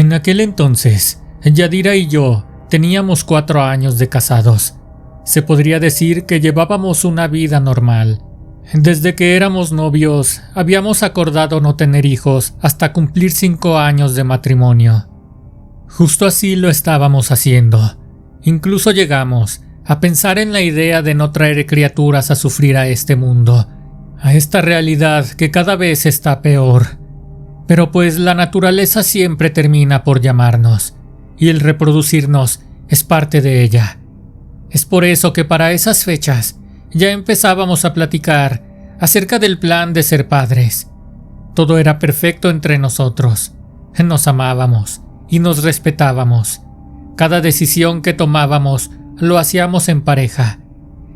En aquel entonces, Yadira y yo teníamos 4 años de casados. Se podría decir que llevábamos una vida normal. Desde que éramos novios, habíamos acordado no tener hijos hasta cumplir 5 años de matrimonio. Justo así lo estábamos haciendo. Incluso llegamos a pensar en la idea de no traer criaturas a sufrir a este mundo, a esta realidad que cada vez está peor. Pero pues la naturaleza siempre termina por llamarnos, y el reproducirnos es parte de ella. Es por eso que para esas fechas ya empezábamos a platicar acerca del plan de ser padres. Todo era perfecto entre nosotros. Nos amábamos y nos respetábamos. Cada decisión que tomábamos lo hacíamos en pareja.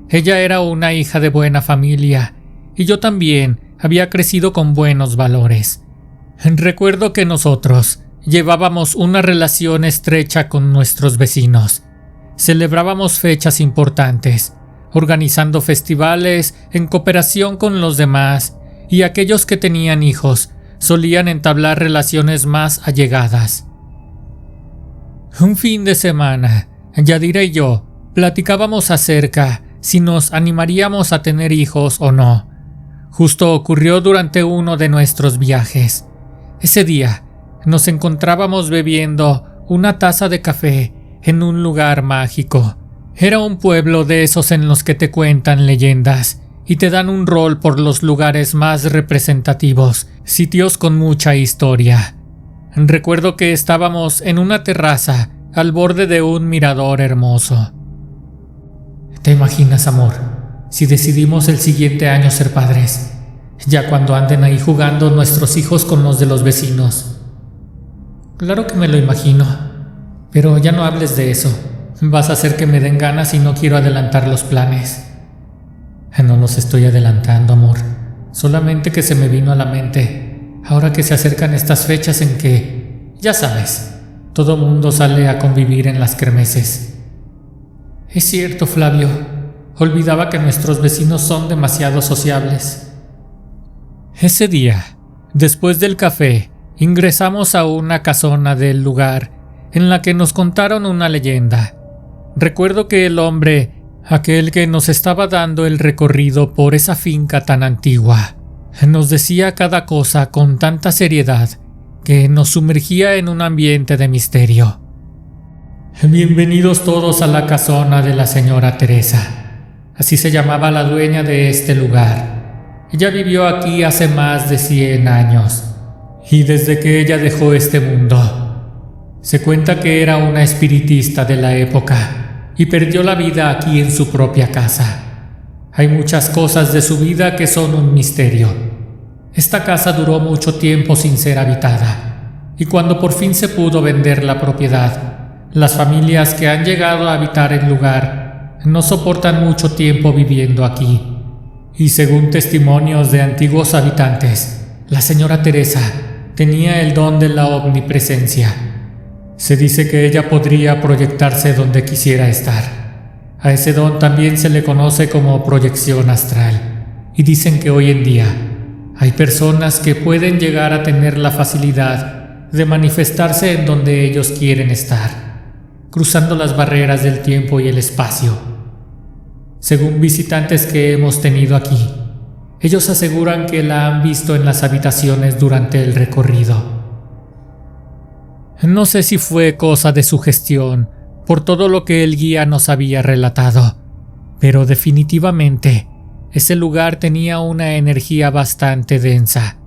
Ella era una hija de buena familia y yo también había crecido con buenos valores. Recuerdo que nosotros llevábamos una relación estrecha con nuestros vecinos. Celebrábamos fechas importantes, organizando festivales en cooperación con los demás, y aquellos que tenían hijos solían entablar relaciones más allegadas. Un fin de semana, Yadira y yo platicábamos acerca si nos animaríamos a tener hijos o no. Justo ocurrió durante uno de nuestros viajes. Ese día nos encontrábamos bebiendo una taza de café en un lugar mágico. Era un pueblo de esos en los que te cuentan leyendas y te dan un rol por los lugares más representativos, sitios con mucha historia. Recuerdo que estábamos en una terraza al borde de un mirador hermoso. ¿Te imaginas, amor, si decidimos el siguiente año ser padres? Ya cuando anden ahí jugando nuestros hijos con los de los vecinos. Claro que me lo imagino, pero ya no hables de eso. Vas a hacer que me den ganas y no quiero adelantar los planes. No los estoy adelantando, amor. Solamente que se me vino a la mente, ahora que se acercan estas fechas en que, ya sabes, todo mundo sale a convivir en las kermeses. Es cierto, Flavio. Olvidaba que nuestros vecinos son demasiado sociables. Ese día, después del café, ingresamos a una casona del lugar en la que nos contaron una leyenda. Recuerdo que el hombre, aquel que nos estaba dando el recorrido por esa finca tan antigua, nos decía cada cosa con tanta seriedad que nos sumergía en un ambiente de misterio. Bienvenidos todos a la casona de la señora Teresa. Así se llamaba la dueña de este lugar. Ella vivió aquí hace más de 100 años, y desde que ella dejó este mundo, se cuenta que era una espiritista de la época y perdió la vida aquí en su propia casa. Hay muchas cosas de su vida que son un misterio. Esta casa duró mucho tiempo sin ser habitada, y cuando por fin se pudo vender la propiedad, las familias que han llegado a habitar el lugar no soportan mucho tiempo viviendo aquí. Y según testimonios de antiguos habitantes, la señora Teresa tenía el don de la omnipresencia. Se dice que ella podría proyectarse donde quisiera estar. A ese don también se le conoce como proyección astral. Y dicen que hoy en día hay personas que pueden llegar a tener la facilidad de manifestarse en donde ellos quieren estar, cruzando las barreras del tiempo y el espacio. Según visitantes que hemos tenido aquí, ellos aseguran que la han visto en las habitaciones durante el recorrido. No sé si fue cosa de sugestión por todo lo que el guía nos había relatado, pero definitivamente ese lugar tenía una energía bastante densa.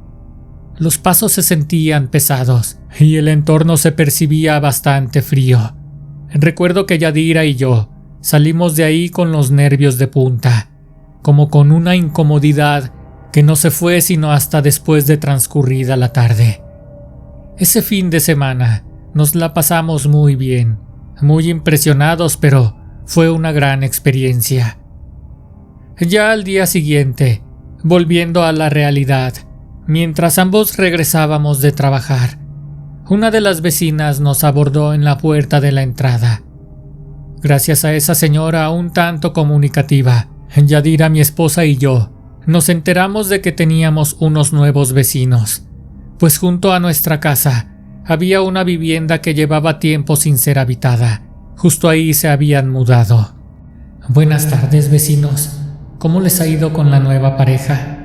Los pasos se sentían pesados y el entorno se percibía bastante frío. Recuerdo que Yadira y yo salimos de ahí con los nervios de punta, como con una incomodidad que no se fue sino hasta después de transcurrida la tarde. Ese fin de semana nos la pasamos muy bien, muy impresionados, pero fue una gran experiencia. Ya al día siguiente, volviendo a la realidad, mientras ambos regresábamos de trabajar, una de las vecinas nos abordó en la puerta de la entrada. Gracias a esa señora un tanto comunicativa, Yadira, mi esposa y yo nos enteramos de que teníamos unos nuevos vecinos, pues junto a nuestra casa había una vivienda que llevaba tiempo sin ser habitada. Justo ahí se habían mudado. Buenas tardes, vecinos. ¿Cómo les ha ido con la nueva pareja?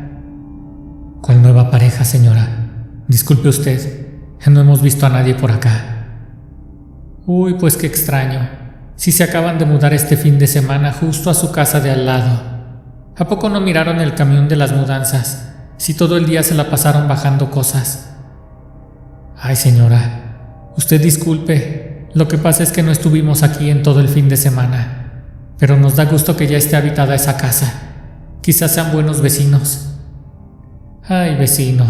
¿Cuál nueva pareja, señora? Disculpe usted, no hemos visto a nadie por acá. Uy, pues qué extraño. Si se acaban de mudar este fin de semana justo a su casa de al lado. ¿A poco no miraron el camión de las mudanzas? Si todo el día se la pasaron bajando cosas. Ay, señora, usted disculpe. Lo que pasa es que no estuvimos aquí en todo el fin de semana. Pero nos da gusto que ya esté habitada esa casa. Quizás sean buenos vecinos. Ay, vecino,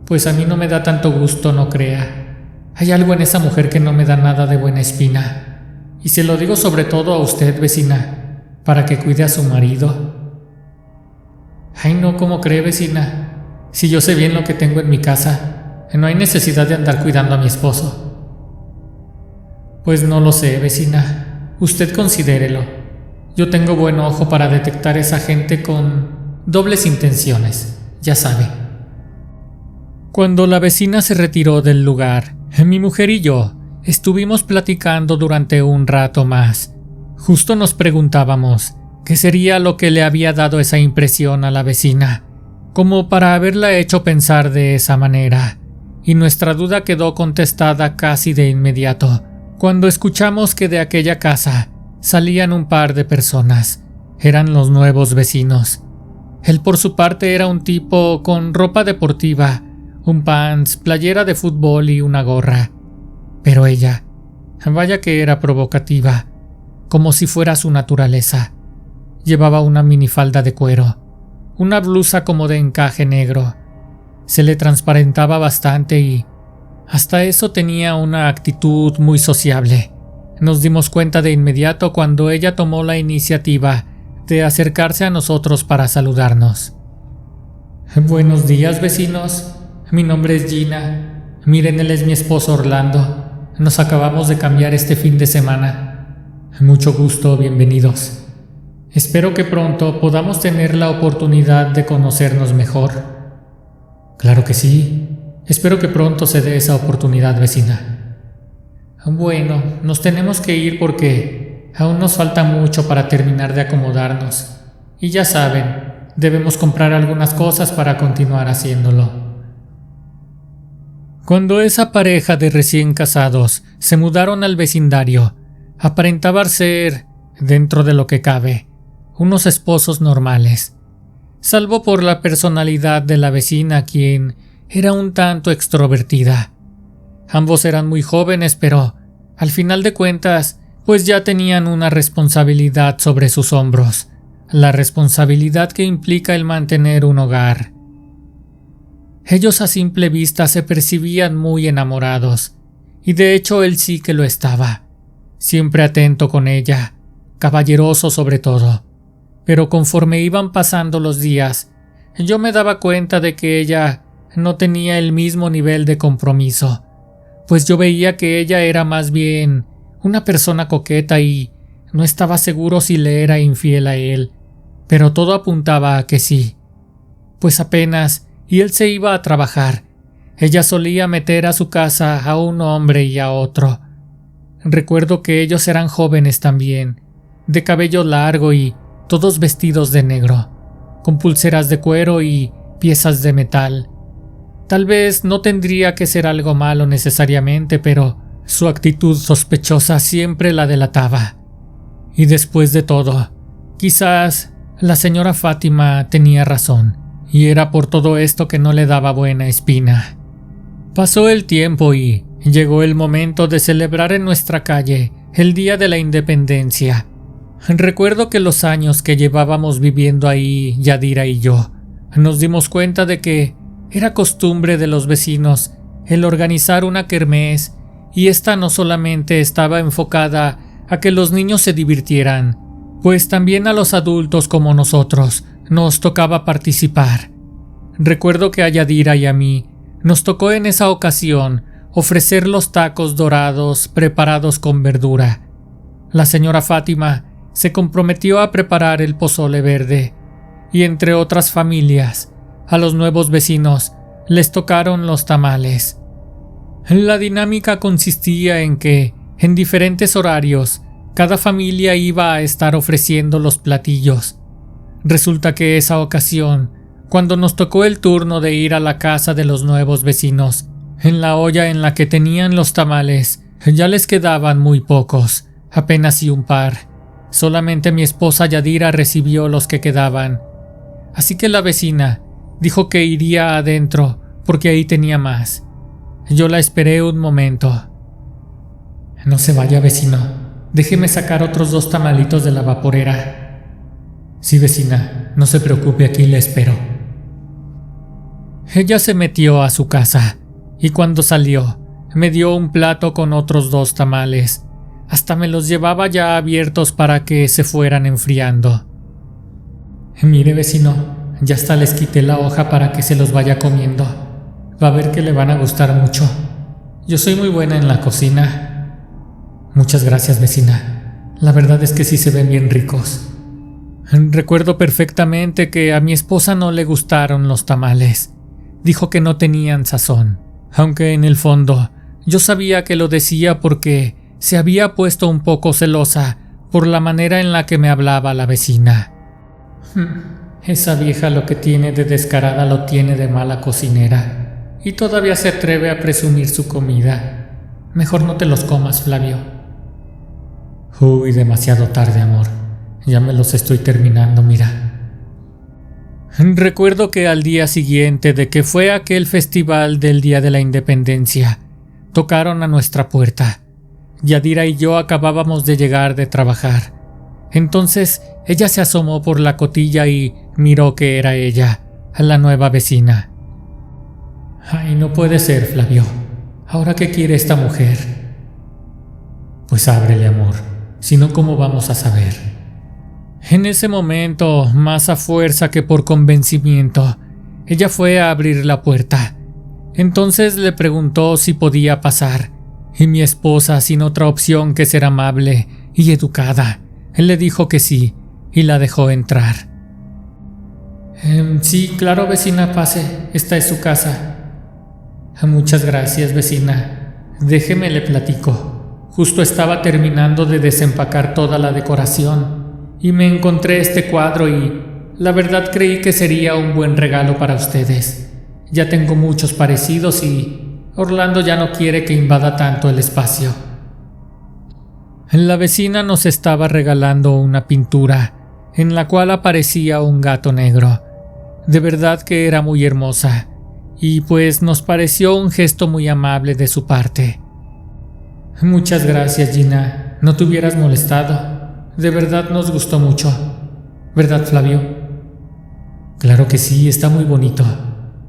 pues a mí no me da tanto gusto, no crea. Hay algo en esa mujer que no me da nada de buena espina. Y se lo digo sobre todo a usted, vecina, para que cuide a su marido. Ay, no, ¿cómo cree, vecina? Si yo sé bien lo que tengo en mi casa, no hay necesidad de andar cuidando a mi esposo. Pues no lo sé, vecina. Usted considérelo. Yo tengo buen ojo para detectar esa gente con dobles intenciones, ya sabe. Cuando la vecina se retiró del lugar, mi mujer y yo estuvimos platicando durante un rato más. Justo nos preguntábamos qué sería lo que le había dado esa impresión a la vecina, como para haberla hecho pensar de esa manera, y nuestra duda quedó contestada casi de inmediato, cuando escuchamos que de aquella casa salían un par de personas. Eran los nuevos vecinos. Él por su parte era un tipo con ropa deportiva, un pants, playera de fútbol y una gorra. Pero ella, vaya que era provocativa, como si fuera su naturaleza. Llevaba una minifalda de cuero, una blusa como de encaje negro. Se le transparentaba bastante y hasta eso tenía una actitud muy sociable. Nos dimos cuenta de inmediato cuando ella tomó la iniciativa de acercarse a nosotros para saludarnos. Buenos días, vecinos. Mi nombre es Gina. Miren, él es mi esposo Orlando. Nos acabamos de cambiar este fin de semana. Mucho gusto, bienvenidos. Espero que pronto podamos tener la oportunidad de conocernos mejor. Claro que sí. Espero que pronto se dé esa oportunidad, vecina. Bueno, nos tenemos que ir porque aún nos falta mucho para terminar de acomodarnos. Y ya saben, debemos comprar algunas cosas para continuar haciéndolo. Cuando esa pareja de recién casados se mudaron al vecindario, aparentaban ser, dentro de lo que cabe, unos esposos normales, salvo por la personalidad de la vecina, quien era un tanto extrovertida. Ambos eran muy jóvenes, pero al final de cuentas, pues ya tenían una responsabilidad sobre sus hombros, la responsabilidad que implica el mantener un hogar. Ellos a simple vista se percibían muy enamorados, y de hecho él sí que lo estaba, siempre atento con ella, caballeroso sobre todo. Pero conforme iban pasando los días, yo me daba cuenta de que ella no tenía el mismo nivel de compromiso, pues yo veía que ella era más bien una persona coqueta y no estaba seguro si le era infiel a él, pero todo apuntaba a que sí, pues apenas y él se iba a trabajar, ella solía meter a su casa a un hombre y a otro. Recuerdo que ellos eran jóvenes también, de cabello largo y todos vestidos de negro, con pulseras de cuero y piezas de metal. Tal vez no tendría que ser algo malo necesariamente, pero su actitud sospechosa siempre la delataba. Y después de todo, quizás la señora Fátima tenía razón, y era por todo esto que no le daba buena espina. Pasó el tiempo y llegó el momento de celebrar en nuestra calle el Día de la Independencia. Recuerdo que los años que llevábamos viviendo ahí, Yadira y yo, nos dimos cuenta de que era costumbre de los vecinos el organizar una kermés, y esta no solamente estaba enfocada a que los niños se divirtieran, pues también a los adultos como nosotros nos tocaba participar. Recuerdo que a Yadira y a mí nos tocó en esa ocasión ofrecer los tacos dorados preparados con verdura. La señora Fátima se comprometió a preparar el pozole verde, y entre otras familias, a los nuevos vecinos les tocaron los tamales. La dinámica consistía en que, en diferentes horarios, cada familia iba a estar ofreciendo los platillos. Resulta que esa ocasión, cuando nos tocó el turno de ir a la casa de los nuevos vecinos, en la olla en la que tenían los tamales, ya les quedaban muy pocos, apenas y un par. Solamente mi esposa Yadira recibió los que quedaban. Así que la vecina dijo que iría adentro porque ahí tenía más. Yo la esperé un momento. No se vaya, vecino. Déjeme sacar otros 2 tamalitos de la vaporera. Sí, vecina, no se preocupe, aquí le espero. Ella se metió a su casa y cuando salió me dio un plato con otros 2 tamales. Hasta me los llevaba ya abiertos para que se fueran enfriando. Mire, vecino, ya hasta les quité la hoja para que se los vaya comiendo. Va a ver que le van a gustar mucho. Yo soy muy buena en la cocina. Muchas gracias, vecina. La verdad es que sí se ven bien ricos. Recuerdo perfectamente que a mi esposa no le gustaron los tamales. Dijo que no tenían sazón, aunque en el fondo yo sabía que lo decía porque se había puesto un poco celosa por la manera en la que me hablaba la vecina. Esa vieja lo que tiene de descarada lo tiene de mala cocinera y todavía se atreve a presumir su comida. Mejor no te los comas, Flavio. Uy, demasiado tarde, amor. Ya me los estoy terminando, mira. Recuerdo que al día siguiente de que fue aquel festival del Día de la Independencia, tocaron a nuestra puerta. Yadira y yo acabábamos de llegar de trabajar. Entonces ella se asomó por la cotilla y miró que era ella, la nueva vecina. Ay, no puede ser, Flavio. ¿Ahora qué quiere esta mujer? Pues ábrele, amor. Si no, ¿cómo vamos a saber? En ese momento, más a fuerza que por convencimiento, ella fue a abrir la puerta. Entonces le preguntó si podía pasar, y mi esposa, sin otra opción que ser amable y educada, le dijo que sí, y la dejó entrar. Sí, claro, vecina, pase, esta es su casa. Muchas gracias, vecina. Déjeme le platico. Justo estaba terminando de desempacar toda la decoración y me encontré este cuadro y la verdad creí que sería un buen regalo para ustedes. Ya tengo muchos parecidos y Orlando ya no quiere que invada tanto el espacio. La vecina nos estaba regalando una pintura en la cual aparecía un gato negro. De verdad que era muy hermosa y pues nos pareció un gesto muy amable de su parte. Muchas gracias, Gina. No te hubieras molestado. De verdad nos gustó mucho. ¿Verdad, Flavio? Claro que sí, está muy bonito.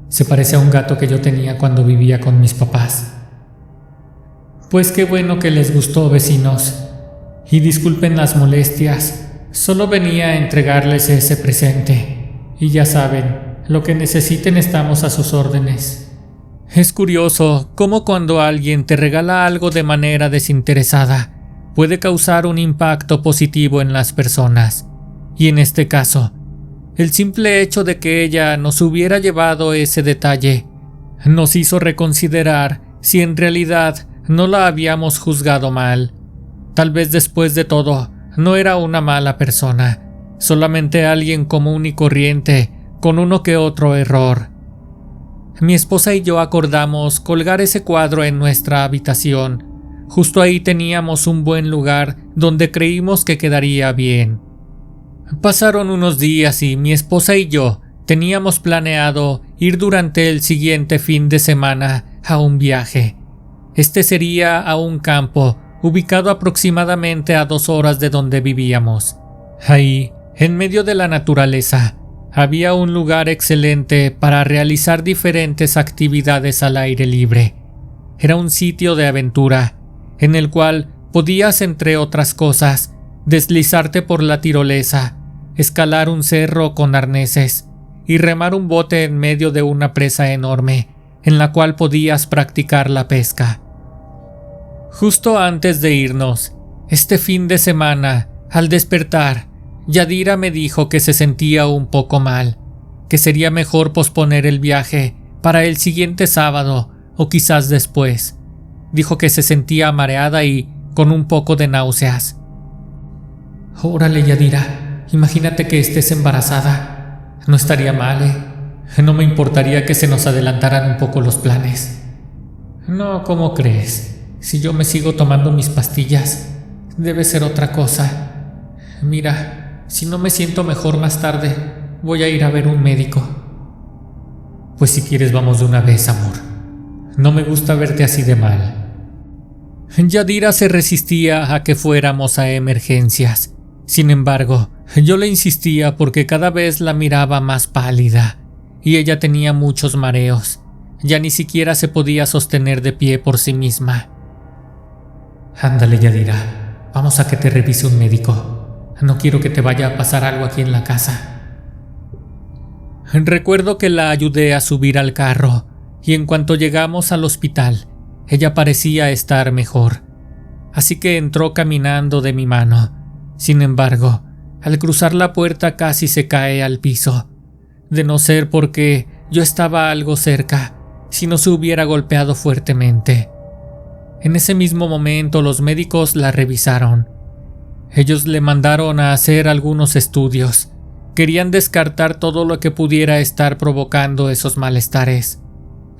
Se parece a un gato que yo tenía cuando vivía con mis papás. Pues qué bueno que les gustó, vecinos. Y disculpen las molestias. Solo venía a entregarles ese presente. Y ya saben, lo que necesiten estamos a sus órdenes. Es curioso cómo cuando alguien te regala algo de manera desinteresada, puede causar un impacto positivo en las personas. Y en este caso, el simple hecho de que ella nos hubiera llevado ese detalle nos hizo reconsiderar si en realidad no la habíamos juzgado mal. Tal vez después de todo, no era una mala persona, solamente alguien común y corriente, con uno que otro error. Mi esposa y yo acordamos colgar ese cuadro en nuestra habitación. Justo ahí teníamos un buen lugar donde creímos que quedaría bien. Pasaron unos días y mi esposa y yo teníamos planeado ir durante el siguiente fin de semana a un viaje. Este sería a un campo ubicado aproximadamente a 2 horas de donde vivíamos. Ahí, en medio de la naturaleza, había un lugar excelente para realizar diferentes actividades al aire libre. Era un sitio de aventura, en el cual podías, entre otras cosas, deslizarte por la tirolesa, escalar un cerro con arneses y remar un bote en medio de una presa enorme, en la cual podías practicar la pesca. Justo antes de irnos, este fin de semana, al despertar, Yadira me dijo que se sentía un poco mal, que sería mejor posponer el viaje para el siguiente sábado o quizás después, Dijo que se sentía mareada y con un poco de náuseas. Órale, Yadira, imagínate que estés embarazada. No estaría mal, No me importaría que se nos adelantaran un poco los planes. No, ¿cómo crees? Si yo me sigo tomando mis pastillas, debe ser otra cosa. Mira, si no me siento mejor más tarde, voy a ir a ver un médico. Pues si quieres vamos de una vez, amor. No me gusta verte así de mal. Yadira se resistía a que fuéramos a emergencias. Sin embargo, yo le insistía porque cada vez la miraba más pálida y ella tenía muchos mareos. Ya ni siquiera se podía sostener de pie por sí misma. Ándale, Yadira, vamos a que te revise un médico. No quiero que te vaya a pasar algo aquí en la casa. Recuerdo que la ayudé a subir al carro y en cuanto llegamos al hospital, ella parecía estar mejor. Así que entró caminando de mi mano. Sin embargo, al cruzar la puerta casi se cae al piso. De no ser porque yo estaba algo cerca, si no se hubiera golpeado fuertemente. En ese mismo momento los médicos la revisaron. Ellos le mandaron a hacer algunos estudios. Querían descartar todo lo que pudiera estar provocando esos malestares.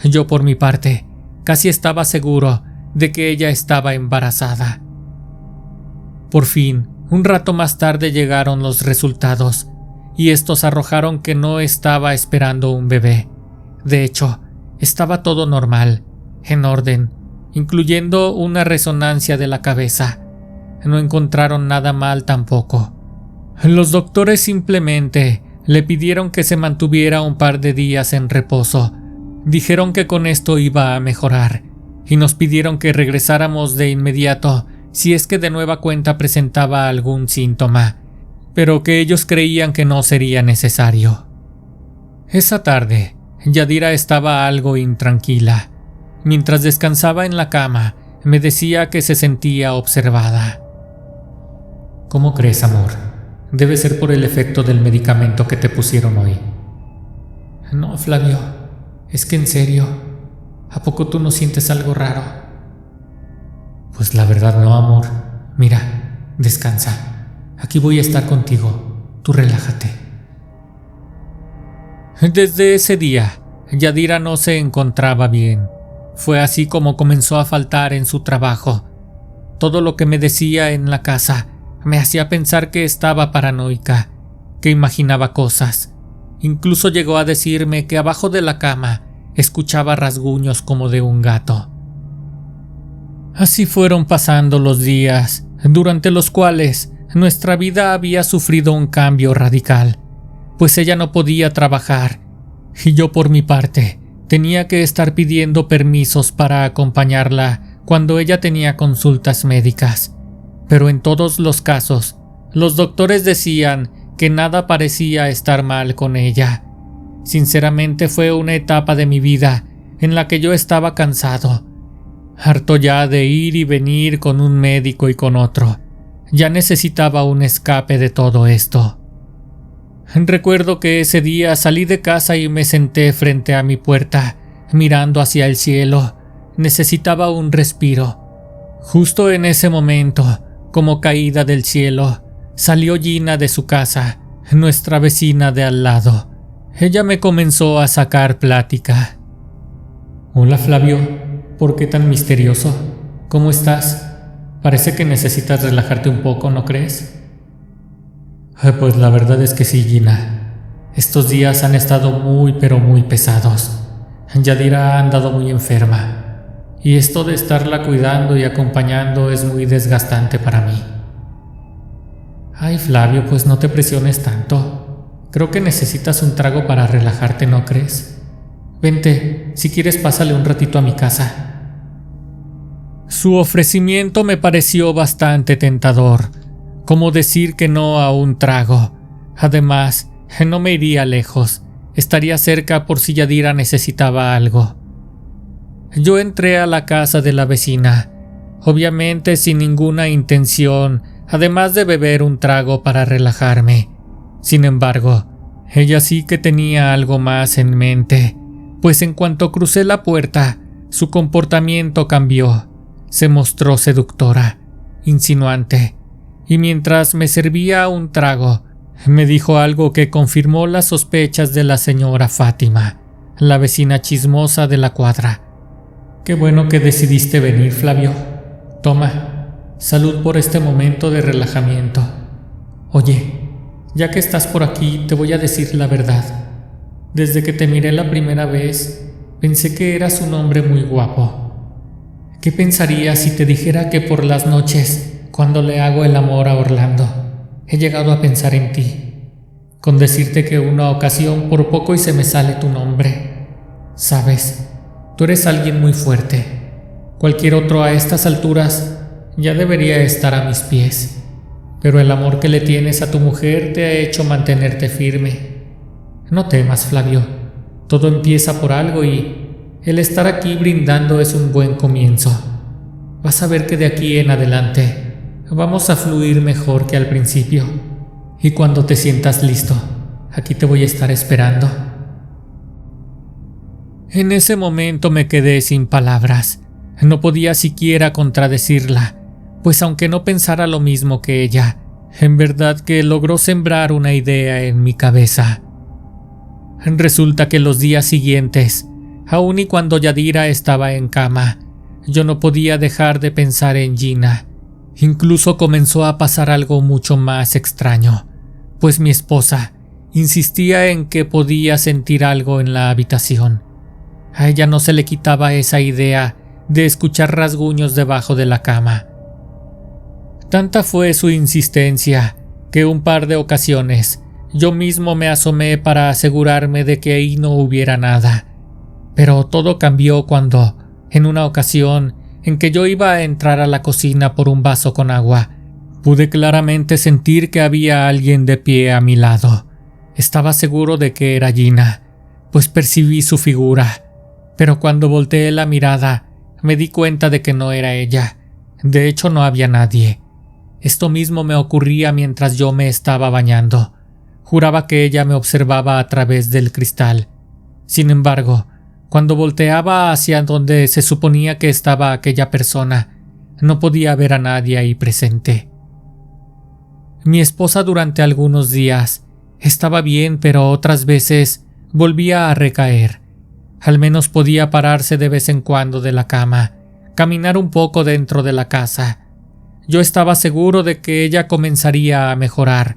Yo, por mi parte, casi estaba seguro de que ella estaba embarazada. Por fin, un rato más tarde llegaron los resultados, y estos arrojaron que no estaba esperando un bebé. De hecho, estaba todo normal, en orden, incluyendo una resonancia de la cabeza. No encontraron nada mal tampoco. Los doctores simplemente le pidieron que se mantuviera un par de días en reposo. Dijeron que con esto iba a mejorar y nos pidieron que regresáramos de inmediato si es que de nueva cuenta presentaba algún síntoma, pero que ellos creían que no sería necesario. Esa tarde, Yadira estaba algo intranquila. Mientras descansaba en la cama, me decía que se sentía observada. ¿Cómo crees, amor? Debe ser por el efecto del medicamento que te pusieron hoy. No, Flavio, es que en serio, ¿a poco tú no sientes algo raro? Pues la verdad no, amor. Mira, descansa. Aquí voy a estar contigo. Tú relájate. Desde ese día, Yadira no se encontraba bien. Fue así como comenzó a faltar en su trabajo. Todo lo que me decía en la casa me hacía pensar que estaba paranoica, que imaginaba cosas. Incluso llegó a decirme que abajo de la cama escuchaba rasguños como de un gato. Así fueron pasando los días, durante los cuales nuestra vida había sufrido un cambio radical, pues ella no podía trabajar y yo por mi parte tenía que estar pidiendo permisos para acompañarla cuando ella tenía consultas médicas. Pero en todos los casos, los doctores decían que nada parecía estar mal con ella. Sinceramente fue una etapa de mi vida en la que yo estaba cansado, harto ya de ir y venir con un médico y con otro. Ya necesitaba un escape de todo esto. Recuerdo que ese día salí de casa y me senté frente a mi puerta, mirando hacia el cielo. Necesitaba un respiro. Justo en ese momento, como caída del cielo, salió Gina de su casa, nuestra vecina de al lado. Ella me comenzó a sacar plática. Hola, Flavio, ¿por qué tan misterioso? ¿Cómo estás? Parece que necesitas relajarte un poco, ¿no crees? Pues la verdad es que sí, Gina. Estos días han estado muy pero muy pesados. Yadira ha andado muy enferma. Y esto de estarla cuidando y acompañando es muy desgastante para mí. Ay, Flavio, pues no te presiones tanto. Creo que necesitas un trago para relajarte, ¿no crees? Vente, si quieres pásale un ratito a mi casa. Su ofrecimiento me pareció bastante tentador, como decir que no a un trago. Además, no me iría lejos, estaría cerca por si Yadira necesitaba algo. Yo entré a la casa de la vecina, obviamente sin ninguna intención, además de beber un trago para relajarme. Sin embargo, ella sí que tenía algo más en mente, pues en cuanto crucé la puerta, su comportamiento cambió. se mostró seductora, insinuante, y mientras me servía un trago, me dijo algo que confirmó las sospechas de la señora Fátima, la vecina chismosa de la cuadra. Qué bueno que decidiste venir, Flavio. Toma, salud por este momento de relajamiento. Oye, ya que estás por aquí, te voy a decir la verdad. Desde que te miré la primera vez, pensé que eras un hombre muy guapo. ¿Qué pensarías si te dijera que por las noches, cuando le hago el amor a Orlando, he llegado a pensar en ti? Con decirte que una ocasión por poco y se me sale tu nombre. Sabes, tú eres alguien muy fuerte. Cualquier otro a estas alturas ya debería estar a mis pies. Pero el amor que le tienes a tu mujer te ha hecho mantenerte firme. No temas, Flavio. Todo empieza por algo y el estar aquí brindando es un buen comienzo. Vas a ver que de aquí en adelante vamos a fluir mejor que al principio. Y cuando te sientas listo, aquí te voy a estar esperando. En ese momento me quedé sin palabras. No podía siquiera contradecirla, pues aunque no pensara lo mismo que ella, en verdad que logró sembrar una idea en mi cabeza. Resulta que los días siguientes, aun y cuando Yadira estaba en cama, yo no podía dejar de pensar en Gina. Incluso comenzó a pasar algo mucho más extraño, pues mi esposa insistía en que podía sentir algo en la habitación. A ella no se le quitaba esa idea de escuchar rasguños debajo de la cama. Tanta fue su insistencia que un par de ocasiones yo mismo me asomé para asegurarme de que ahí no hubiera nada. Pero todo cambió cuando, en una ocasión en que yo iba a entrar a la cocina por un vaso con agua, pude claramente sentir que había alguien de pie a mi lado. Estaba seguro de que era Gina, pues percibí su figura, pero cuando volteé la mirada me di cuenta de que no era ella. De hecho, no había nadie. Esto mismo me ocurría mientras yo me estaba bañando. Juraba que ella me observaba a través del cristal. Sin embargo, cuando volteaba hacia donde se suponía que estaba aquella persona, no podía ver a nadie ahí presente. Mi esposa durante algunos días estaba bien, pero otras veces volvía a recaer. Al menos podía pararse de vez en cuando de la cama, caminar un poco dentro de la casa. Yo estaba seguro de que ella comenzaría a mejorar,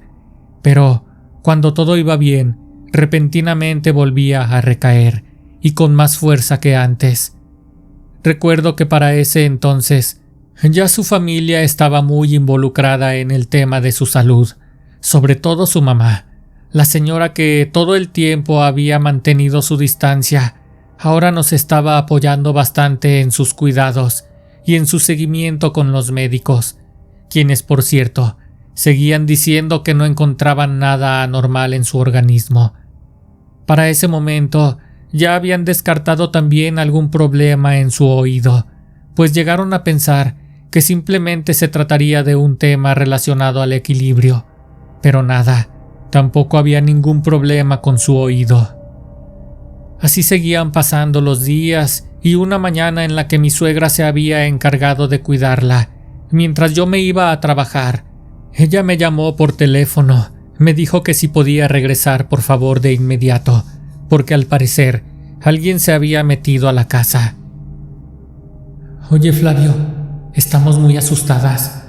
pero cuando todo iba bien, repentinamente volvía a recaer, y con más fuerza que antes. Recuerdo que para ese entonces ya su familia estaba muy involucrada en el tema de su salud, sobre todo su mamá, la señora que todo el tiempo había mantenido su distancia. Ahora nos estaba apoyando bastante en sus cuidados y en su seguimiento con los médicos, quienes, por cierto, seguían diciendo que no encontraban nada anormal en su organismo. Para ese momento ya habían descartado también algún problema en su oído, pues llegaron a pensar que simplemente se trataría de un tema relacionado al equilibrio, pero nada, tampoco había ningún problema con su oído. Así seguían pasando los días y una mañana en la que mi suegra se había encargado de cuidarla, mientras yo me iba a trabajar, ella me llamó por teléfono, me dijo que si podía regresar por favor de inmediato, porque al parecer alguien se había metido a la casa. Oye, Flavio, estamos muy asustadas.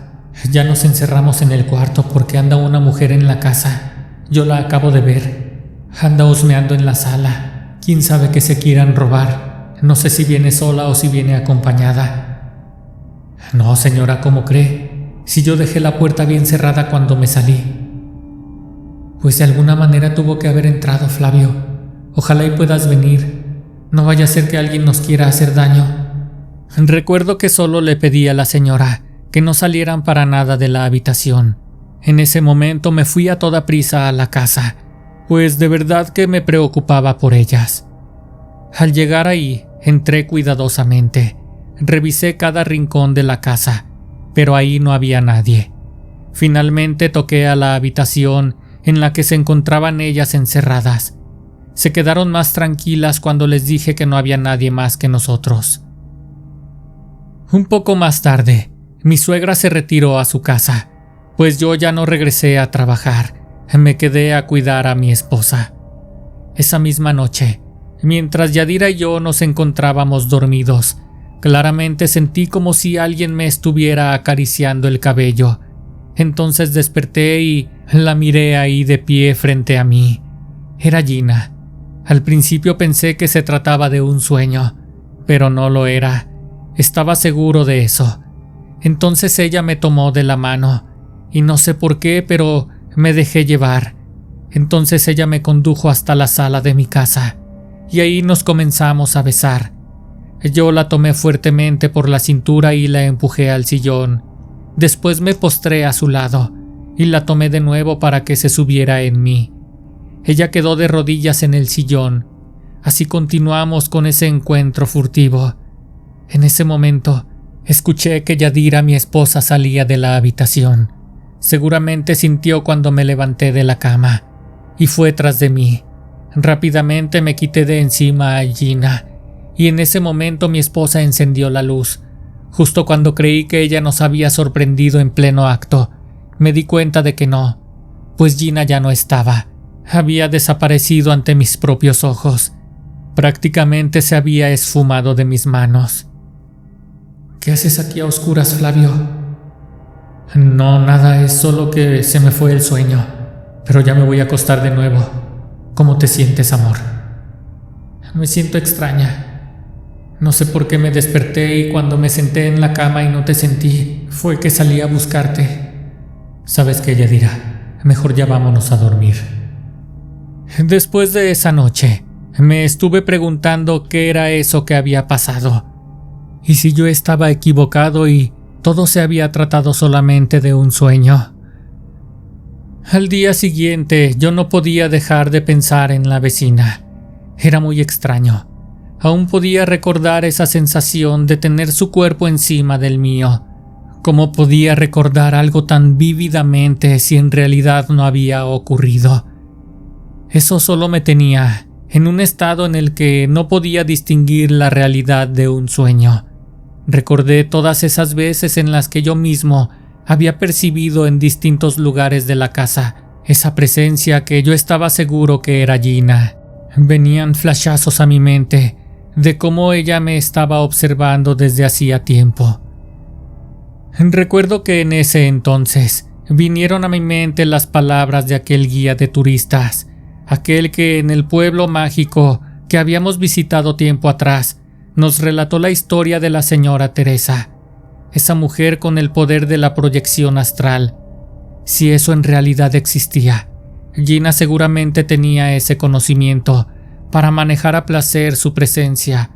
Ya nos encerramos en el cuarto porque anda una mujer en la casa. Yo la acabo de ver. Anda husmeando en la sala. Quién sabe qué se quieran robar. No sé si viene sola o si viene acompañada. No, señora, ¿cómo cree? Si yo dejé la puerta bien cerrada cuando me salí. Pues de alguna manera tuvo que haber entrado, Flavio. Ojalá y puedas venir. No vaya a ser que alguien nos quiera hacer daño. Recuerdo que solo le pedí a la señora que no salieran para nada de la habitación. En ese momento me fui a toda prisa a la casa, pues de verdad que me preocupaba por ellas. Al llegar ahí, entré cuidadosamente. Revisé cada rincón de la casa, pero ahí no había nadie. Finalmente toqué a la habitación en la que se encontraban ellas encerradas. Se quedaron más tranquilas cuando les dije que no había nadie más que nosotros. Un poco más tarde, mi suegra se retiró a su casa, pues yo ya no regresé a trabajar, me quedé a cuidar a mi esposa. Esa misma noche, mientras Yadira y yo nos encontrábamos dormidos, claramente sentí como si alguien me estuviera acariciando el cabello. Entonces desperté y la miré ahí de pie frente a mí. Era Gina. Al principio pensé que se trataba de un sueño, pero no lo era. Estaba seguro de eso. Entonces ella me tomó de la mano, y no sé por qué, pero me dejé llevar. Entonces ella me condujo hasta la sala de mi casa, y ahí nos comenzamos a besar. Yo la tomé fuertemente por la cintura y la empujé al sillón. Después me postré a su lado, y la tomé de nuevo para que se subiera en mí. Ella quedó de rodillas en el sillón. Así continuamos con ese encuentro furtivo. En ese momento, escuché que Yadira, mi esposa, salía de la habitación. Seguramente sintió cuando me levanté de la cama, y fue tras de mí. Rápidamente me quité de encima a Gina, y en ese momento mi esposa encendió la luz. Justo cuando creí que ella nos había sorprendido en pleno acto, me di cuenta de que no, pues Gina ya no estaba. Había desaparecido ante mis propios ojos. Prácticamente se había esfumado de mis manos. ¿Qué haces aquí a oscuras, Flavio? No, nada, es solo que se me fue el sueño, pero ya me voy a acostar de nuevo. ¿Cómo te sientes, amor? Me siento extraña. No sé por qué me desperté y cuando me senté en la cama y no te sentí, fue que salí a buscarte. ¿Sabes qué, Yadira? Mejor ya vámonos a dormir. Después de esa noche, me estuve preguntando qué era eso que había pasado. Y si yo estaba equivocado y todo se había tratado solamente de un sueño. Al día siguiente, yo no podía dejar de pensar en la vecina. Era muy extraño. Aún podía recordar esa sensación de tener su cuerpo encima del mío. ¿Cómo podía recordar algo tan vívidamente si en realidad no había ocurrido? Eso solo me tenía en un estado en el que no podía distinguir la realidad de un sueño. Recordé todas esas veces en las que yo mismo había percibido en distintos lugares de la casa esa presencia que yo estaba seguro que era Gina. Venían flashazos a mi mente de cómo ella me estaba observando desde hacía tiempo. Recuerdo que en ese entonces vinieron a mi mente las palabras de aquel guía de turistas, aquel que en el pueblo mágico que habíamos visitado tiempo atrás nos relató la historia de la señora Teresa, esa mujer con el poder de la proyección astral. Si eso en realidad existía, Gina seguramente tenía ese conocimiento para manejar a placer su presencia.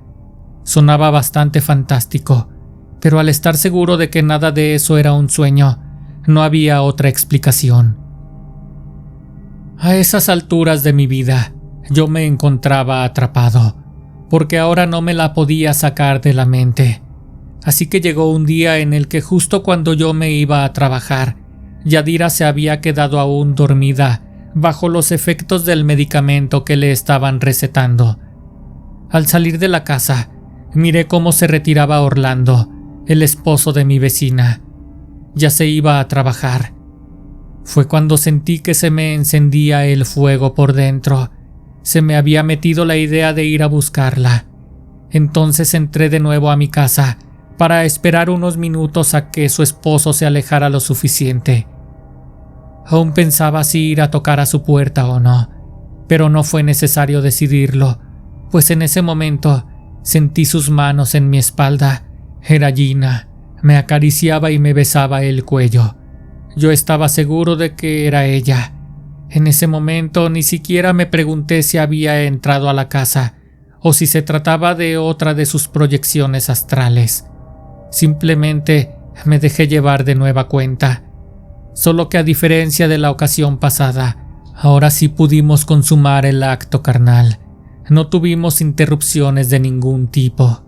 Sonaba bastante fantástico, pero al estar seguro de que nada de eso era un sueño, no había otra explicación. A esas alturas de mi vida, yo me encontraba atrapado, porque ahora no me la podía sacar de la mente. Así que llegó un día en el que justo cuando yo me iba a trabajar, Yadira se había quedado aún dormida bajo los efectos del medicamento que le estaban recetando. Al salir de la casa, miré cómo se retiraba Orlando, el esposo de mi vecina. Ya se iba a trabajar. Fue cuando sentí que se me encendía el fuego por dentro. Se me había metido la idea de ir a buscarla. Entonces entré de nuevo a mi casa para esperar unos minutos a que su esposo se alejara lo suficiente. Aún pensaba si ir a tocar a su puerta o no, pero no fue necesario decidirlo, pues en ese momento sentí sus manos en mi espalda. Era Gina, me acariciaba y me besaba el cuello. Yo estaba seguro de que era ella. En ese momento ni siquiera me pregunté si había entrado a la casa o si se trataba de otra de sus proyecciones astrales. Simplemente me dejé llevar de nueva cuenta. Solo que a diferencia de la ocasión pasada, ahora sí pudimos consumar el acto carnal. No tuvimos interrupciones de ningún tipo.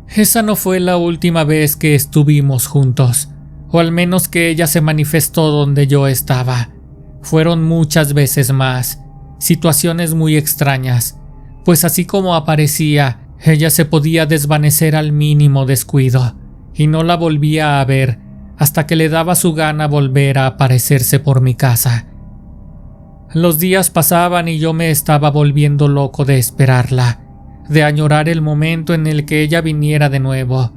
Esa no fue la última vez que estuvimos juntos, o al menos que ella se manifestó donde yo estaba. Fueron muchas veces más, situaciones muy extrañas, pues así como aparecía, ella se podía desvanecer al mínimo descuido. y no la volvía a ver hasta que le daba su gana volver a aparecerse por mi casa. Los días pasaban y yo me estaba volviendo loco de esperarla, de añorar el momento en el que ella viniera de nuevo,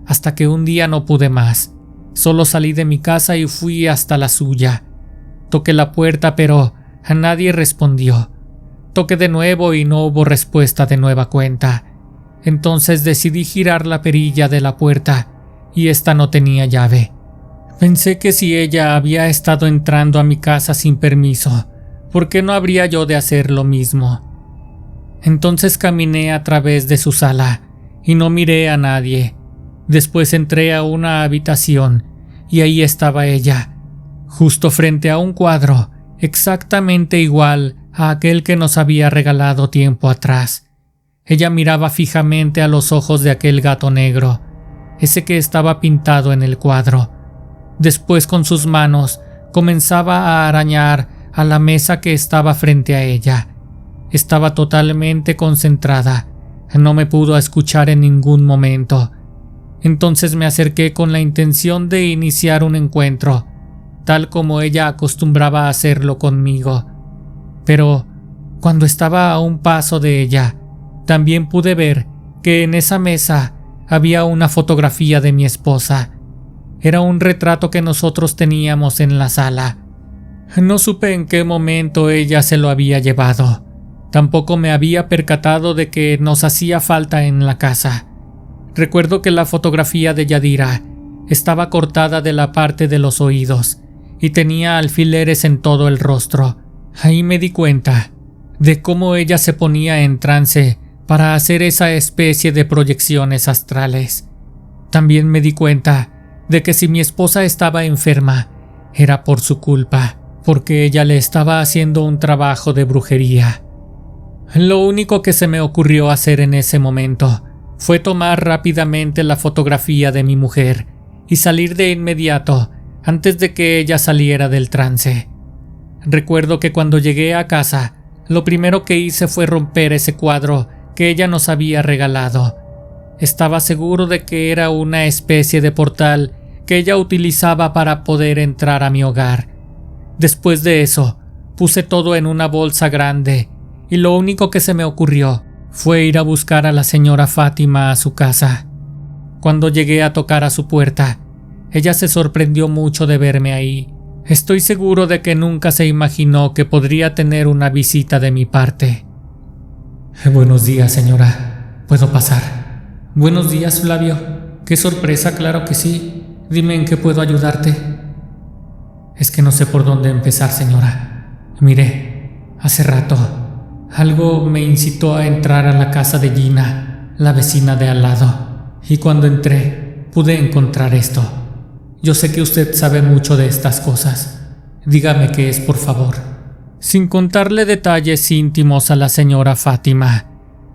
hasta que un día no pude más. Solo salí de mi casa y fui hasta la suya. Toqué la puerta, pero nadie respondió. Toqué de nuevo y no hubo respuesta de nueva cuenta. Entonces decidí girar la perilla de la puerta y esta no tenía llave. Pensé que si ella había estado entrando a mi casa sin permiso, ¿por qué no habría yo de hacer lo mismo? Entonces caminé a través de su sala y no miré a nadie. Después entré a una habitación y ahí estaba ella, justo frente a un cuadro, exactamente igual a aquel que nos había regalado tiempo atrás. Ella miraba fijamente a los ojos de aquel gato negro, ese que estaba pintado en el cuadro. Después con sus manos comenzaba a arañar a la mesa que estaba frente a ella. Estaba totalmente concentrada, no me pudo escuchar en ningún momento. Entonces me acerqué con la intención de iniciar un encuentro, tal como ella acostumbraba a hacerlo conmigo. Pero cuando estaba a un paso de ella, también pude ver que en esa mesa había una fotografía de mi esposa. Era un retrato que nosotros teníamos en la sala. No supe en qué momento ella se lo había llevado. Tampoco me había percatado de que nos hacía falta en la casa. Recuerdo que la fotografía de Yadira estaba cortada de la parte de los oídos y tenía alfileres en todo el rostro. Ahí me di cuenta de cómo ella se ponía en trance para hacer esa especie de proyecciones astrales. También me di cuenta de que si mi esposa estaba enferma, era por su culpa, porque ella le estaba haciendo un trabajo de brujería. Lo único que se me ocurrió hacer en ese momento fue tomar rápidamente la fotografía de mi mujer y salir de inmediato antes de que ella saliera del trance. Recuerdo que cuando llegué a casa, lo primero que hice fue romper ese cuadro que ella nos había regalado. Estaba seguro de que era una especie de portal que ella utilizaba para poder entrar a mi hogar. Después de eso, puse todo en una bolsa grande y lo único que se me ocurrió fue ir a buscar a la señora Fátima a su casa. Cuando llegué a tocar a su puerta, ella se sorprendió mucho de verme ahí. Estoy seguro de que nunca se imaginó que podría tener una visita de mi parte. Buenos días, señora. ¿Puedo pasar? Buenos días, Flavio. Qué sorpresa, claro que sí. Dime en qué puedo ayudarte. Es que no sé por dónde empezar, señora. Mire, hace rato algo me incitó a entrar a la casa de Gina, la vecina de al lado, y cuando entré pude encontrar esto. Yo sé que usted sabe mucho de estas cosas. Dígame qué es, por favor. Sin contarle detalles íntimos a la señora Fátima,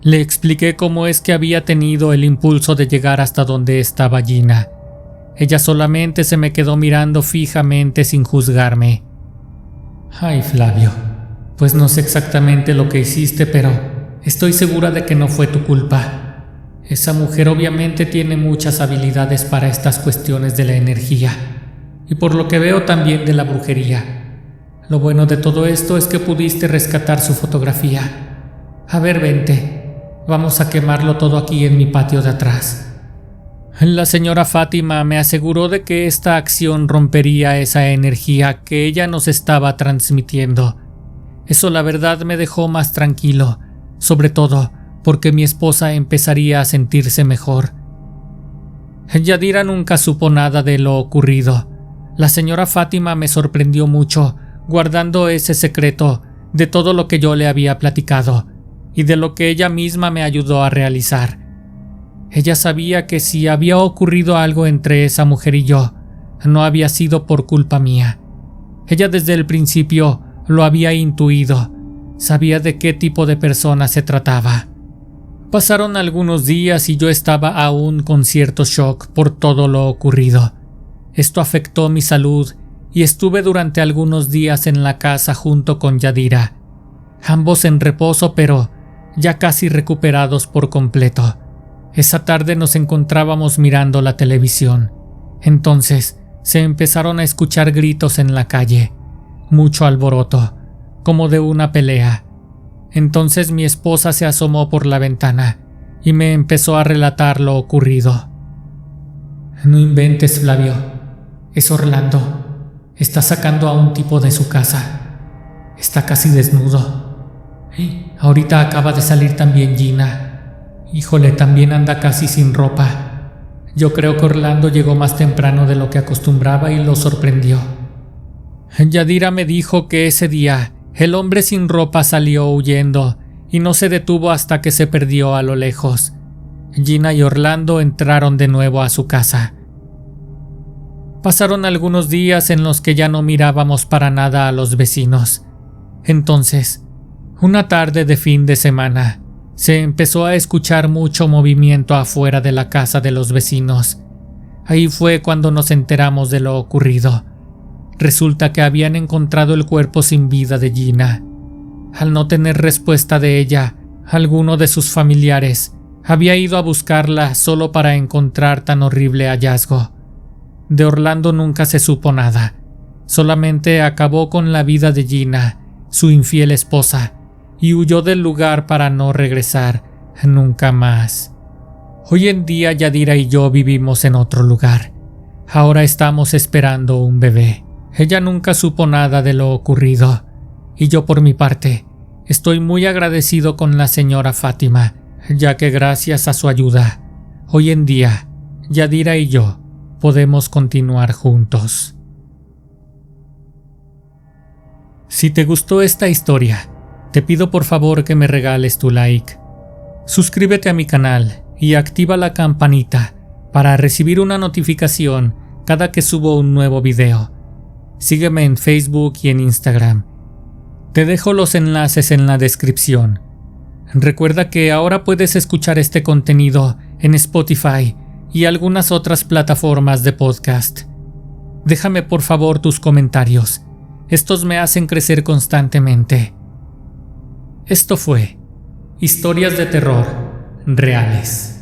le expliqué cómo es que había tenido el impulso de llegar hasta donde estaba Gina. Ella solamente se me quedó mirando fijamente sin juzgarme. Ay, Flavio, pues no sé exactamente lo que hiciste, pero estoy segura de que no fue tu culpa. Esa mujer obviamente tiene muchas habilidades para estas cuestiones de la energía, y por lo que veo también de la brujería. Lo bueno de todo esto es que pudiste rescatar su fotografía. A ver, vente, vamos a quemarlo todo aquí en mi patio de atrás. La señora Fátima me aseguró de que esta acción rompería esa energía que ella nos estaba transmitiendo. Eso la verdad me dejó más tranquilo, sobre todo porque mi esposa empezaría a sentirse mejor. Yadira nunca supo nada de lo ocurrido. La señora Fátima me sorprendió mucho, guardando ese secreto de todo lo que yo le había platicado y de lo que ella misma me ayudó a realizar. Ella sabía que si había ocurrido algo entre esa mujer y yo, no había sido por culpa mía. Ella desde el principio lo había intuido, sabía de qué tipo de persona se trataba. Pasaron algunos días y yo estaba aún con cierto shock por todo lo ocurrido. Esto afectó mi salud y estuve durante algunos días en la casa junto con Yadira, ambos en reposo pero ya casi recuperados por completo. Esa tarde nos encontrábamos mirando la televisión. Entonces se empezaron a escuchar gritos en la calle, mucho alboroto, como de una pelea. Entonces mi esposa se asomó por la ventana y me empezó a relatar lo ocurrido. No inventes, Flavio. Es Orlando. Está sacando a un tipo de su casa. Está casi desnudo. Ahorita acaba de salir también Gina. Híjole, también anda casi sin ropa. Yo creo que Orlando llegó más temprano de lo que acostumbraba y lo sorprendió. Yadira me dijo que ese día el hombre sin ropa salió huyendo y no se detuvo hasta que se perdió a lo lejos. Gina y Orlando entraron de nuevo a su casa. Pasaron algunos días en los que ya no mirábamos para nada a los vecinos. Entonces, una tarde de fin de semana, se empezó a escuchar mucho movimiento afuera de la casa de los vecinos. Ahí fue cuando nos enteramos de lo ocurrido. Resulta que habían encontrado el cuerpo sin vida de Gina. Al no tener respuesta de ella, alguno de sus familiares había ido a buscarla solo para encontrar tan horrible hallazgo. De Orlando nunca se supo nada. Solamente acabó con la vida de Gina, su infiel esposa, y huyó del lugar para no regresar nunca más. Hoy en día Yadira y yo vivimos en otro lugar. Ahora estamos esperando un bebé. Ella nunca supo nada de lo ocurrido, y yo por mi parte estoy muy agradecido con la señora Fátima, ya que gracias a su ayuda, hoy en día Yadira y yo podemos continuar juntos. Si te gustó esta historia, te pido por favor que me regales tu like. Suscríbete a mi canal y activa la campanita para recibir una notificación cada que subo un nuevo video. Sígueme en Facebook y en Instagram. Te dejo los enlaces en la descripción. Recuerda que ahora puedes escuchar este contenido en Spotify y algunas otras plataformas de podcast. Déjame por favor tus comentarios. Estos me hacen crecer constantemente. Esto fue Historias de Terror Reales.